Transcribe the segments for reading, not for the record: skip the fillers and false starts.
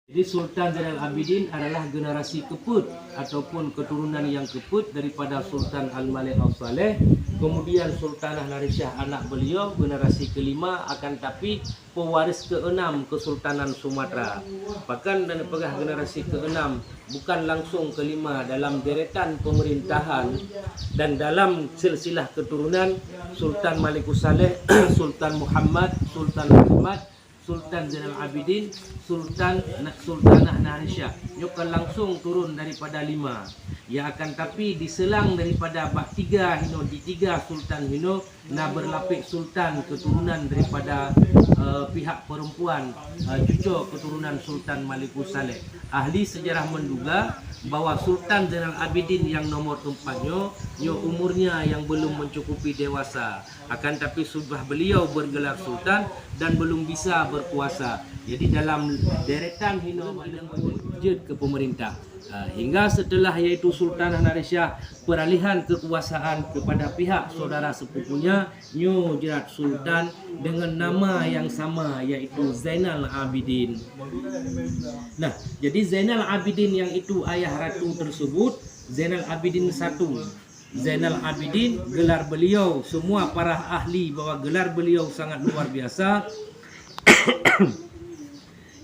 Jadi Sultan Zainal Abidin adalah generasi keput ataupun keturunan yang keput daripada Sultan Al-Malik Al-Saleh. Kemudian Sultanah Narsyah anak beliau generasi kelima, akan tapi pewaris keenam Kesultanan Sumatera. Bahkan dan pegah generasi keenam bukan langsung kelima dalam deretan pemerintahan dan dalam silsilah keturunan Sultan Malik Saleh, Sultan Muhammad, Sultan Ahmad, Sultan Zainal Abidin, Sultanah Narsyah. Bukan langsung turun daripada lima. Ya akan tapi diselang daripada bak tiga hino di tiga sultan hino na berlapik sultan keturunan daripada pihak perempuan cucu keturunan Sultan Malikus Saleh. Ahli sejarah menduga bahwa Sultan Zainal Abidin yang nomor 4-nya umurnya yang belum mencukupi dewasa, akan tapi sudah beliau bergelar sultan dan belum bisa berkuasa. Jadi dalam deretan hino wujud ke pemerintah. Hingga setelah yaitu Sultanah Narsyah peralihan kekuasaan kepada pihak saudara sepupunya Nyo Jerat Sultan dengan nama yang sama yaitu Zainal Abidin. Nah, jadi Zainal Abidin yang itu ayah ratu tersebut Zainal Abidin I. Zainal Abidin, gelar beliau semua para ahli bahwa gelar beliau sangat luar biasa.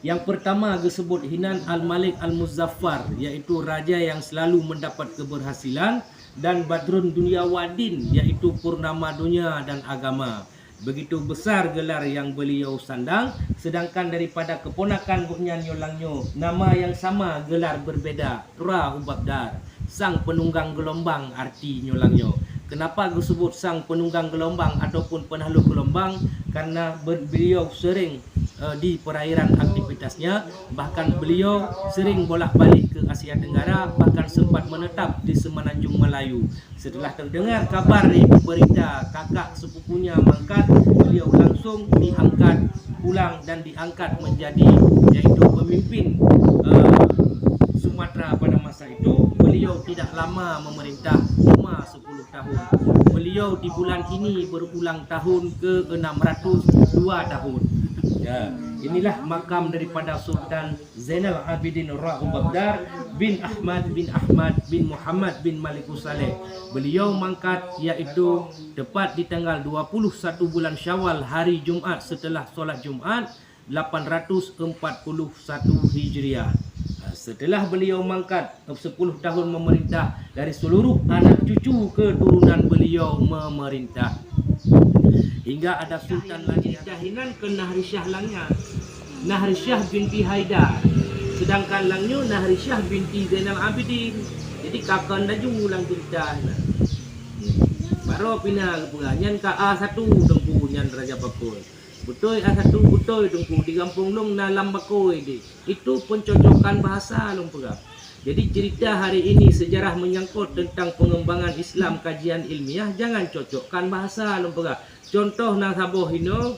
Yang pertama disebut Hinan Al-Malik Al-Muzaffar, yaitu raja yang selalu mendapat keberhasilan, dan Badrun Dunia Wadin, yaitu purnama dunia dan agama. Begitu besar gelar yang beliau sandang, sedangkan daripada keponakan Buknyan Yolangnya nama yang sama gelar berbeda, Tura Ubabdar, sang penunggang gelombang arti Nyolangnya. Kenapa disebut sang penunggang gelombang ataupun penakluk gelombang? Karena beliau sering di perairan aktivitasnya, bahkan beliau sering bolak-balik ke Asia Tenggara, bahkan sempat menetap di Semenanjung Melayu. Setelah terdengar kabar itu berita kakak sepupunya mangkat, beliau langsung diangkat pulang dan diangkat menjadi yaitu pemimpin Sumatera pada masa itu. Beliau tidak lama memerintah, cuma 10 tahun. Beliau di bulan ini berulang tahun ke-602 tahun. Ya, inilah makam daripada Sultan Zainal Abidin Ubabdar bin Ahmad bin Muhammad bin Malikus Saleh. Beliau mangkat yaitu tepat di tanggal 21 bulan Syawal, hari Jumaat setelah solat Jumaat 841 Hijriah. Setelah beliau mangkat 10 tahun memerintah, dari seluruh anak cucu keturunan beliau memerintah. Hingga ada sultan lagi Hinan ke Narsyah langnya, Narsyah binti Haidar, sedangkan langnya Narsyah binti Zainal Abidin. Jadi kakak laju ulang cerita baru pindah ke penganyan ke A1 tengku nyan Raja Bakoi. Betul A1 betul tengku di kampung long dalam Bakoi di. Itu pencocokan bahasa long pegak. Jadi cerita hari ini sejarah menyangkut tentang pengembangan Islam kajian ilmiah, jangan cocokkan bahasa long pegak. Contoh nang Sabah hino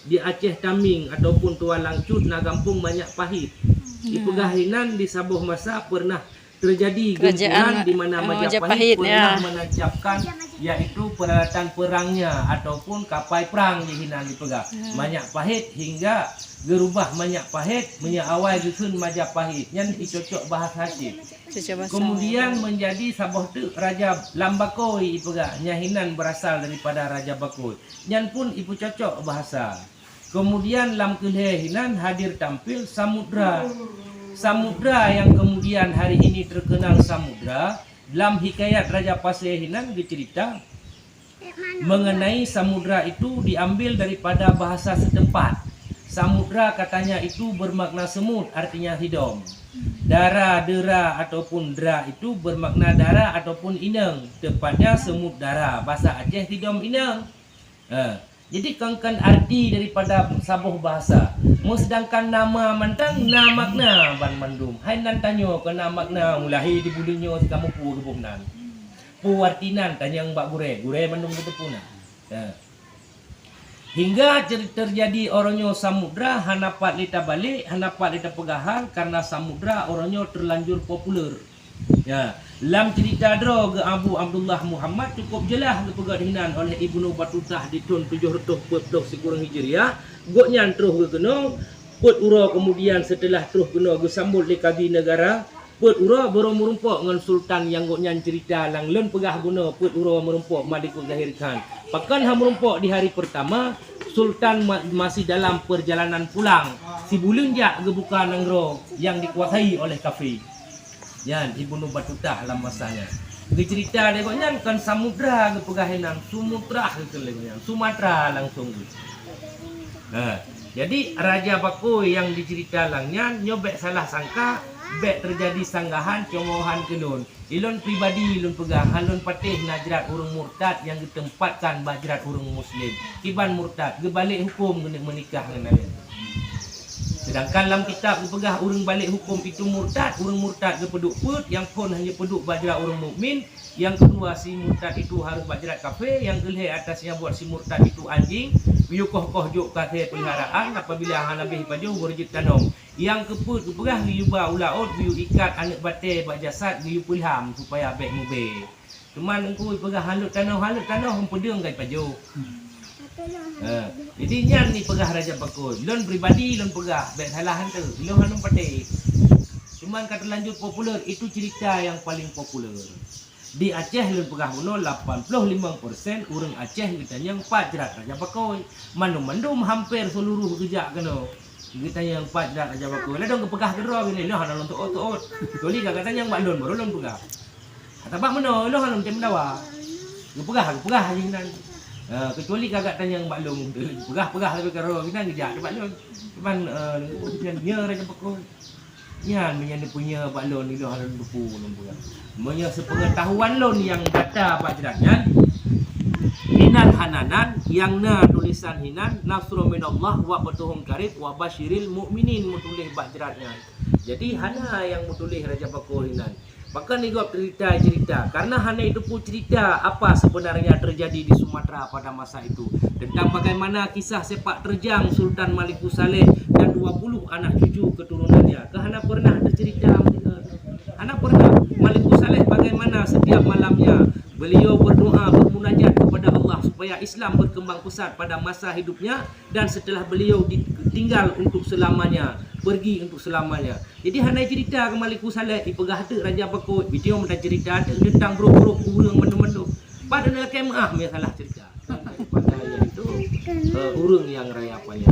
di Aceh Taming ataupun Tuan Langcut na kampung banyak pahit. Di Pegahinan di Sabah masa pernah terjadi gempuran di mana Majapahit pernah menancapkan yaitu peralatan perangnya ataupun kapal perang di Hinan di Pegah. Majapahit hingga gerubah Majapahit awal dusun Majapahit yang dicocok bahasa Hasyim. Kemudian menjadi Sabah tu Raja Lambakoi Pegah. Hinan berasal daripada Raja Bakoi. Yang pun ibu cocok bahasa. Kemudian lam keleh Hinan hadir tampil Samudra. Samudra yang kemudian hari ini terkenal Samudra. Dalam hikayat Raja Pasir Hinan dicerita mengenai Samudra itu diambil daripada bahasa setempat. Samudra katanya itu bermakna semut, artinya hidung. Dara, dera ataupun dera itu bermakna darah ataupun inang. Tepatnya semut dara, bahasa Aceh hidung inang. Jadi kangkan arti daripada sabuh bahasa. Sedangkan nama mantang na makna ban mandum. Hai nan tanyo ke na makna mulahi di budinyo si kamu pu gebumnan. Pu artinan tanyang mbak gure mandum gitu puna. Hingga terjadi orangnya Samudra hanapat lita balik, hanapat lita pegahan karena Samudra orangnya terlanjur populer. Ya, dalam cerita dro ke Abu Abdullah Muhammad cukup jelas dipegadhinan oleh Ibnu Batutah di tahun 740 sekurang Hijriah. Goknya terus ke kena Put ura kemudian setelah terus kena gesambut di kadi negara, put ura baru merumpok dengan sultan yang goknya cerita lang lun pegah guna put ura merumpok Malikul Zahir Khan. Pakan ha merumpok di hari pertama, sultan masih dalam perjalanan pulang. Si bulun jak gebuka nanggro yang dikuasai oleh kafir. Yan Ibnu Battuta dalam masanya. Dia cerita dia goknya kan samudra ke pegahinan, Sumatra ke lengan, Sumatera langsung. Nah, jadi Raja Bakoi yang dicerita langnya nyobek salah sangka bek terjadi sanggahan comohan kelun. Ilon pribadi ilon pegang halun patih najrat urang murtad yang ditempatkan bajrat urang muslim. Kiban murtad gebalik hukum kena menikah dengan lain. Sedangkan dalam kitab pegah urang balik hukum itu murtad, urang murtad ke peduk put yang pun hanya peduk bajrat urang mukmin. Yang kedua si murtad itu harus bajrat kafir, yang kelih atasnya buat si murtad itu anjing, biu koh juk kafir peliharaan apabila hang lebih paju berjit tanam. Yang keput keperah biu ba ulaut biu ikat anak batai bak jasad biu pulham supaya baik mube. Cuman engkau perah halut tanah hang pedeng gai paju. Jadi nyan ni perah Raja Bakoi. Lon pribadi lon perah baik salah hantu. Lon hanum patai. Cuman kata lanjut popular itu cerita yang paling popular. Di Aceh lun pegah mono 85% orang Aceh kita yang pajrat Raja Bakoi. Mandum hampir seluruh kerja kena. Kita yang pajrat Raja Bakoi. Lah dong kepegah kedua gini lo hanon untuk ot. Kali kata yang balon baru lon pegah. Kata bak mono lo hanon tem dawa. Kepegah hinan. Kecuali kagak tanya yang balong. Pegah tapi karo hinan kerja depan lon. Cuman nya Raja Bakoi. Yan menyana punya balon ni lo hanon buku lon pegah. Punya sepengetahuan lon yang data bajratnya hinan hananan yang na tulisan hinan nasrul minallah wa batuhum karib wa basyiril mukminin mutulih bajratnya. Jadi hana yang mutulih Raja Bakoi hinan. Maka ni gua cerita karena hana itu pun cerita apa sebenarnya terjadi di Sumatera pada masa itu tentang bagaimana kisah sepak terjang Sultan Malikul Saleh dan 20 anak cucu keturunannya. Hana pernah ada cerita Hana pernah Malikul Saleh bagaimana setiap malamnya beliau berdoa bermunajat kepada Allah supaya Islam berkembang pesat pada masa hidupnya dan setelah beliau ditinggal untuk selamanya, pergi untuk selamanya. Jadi hana cerita ke Malikul Saleh ipegah ada Raja Bakoi, video mendak cerita tentang grup-grup urang mendung-mendung. Pada nak kemah me salah cerita. Pada itu urang yang raya apanya.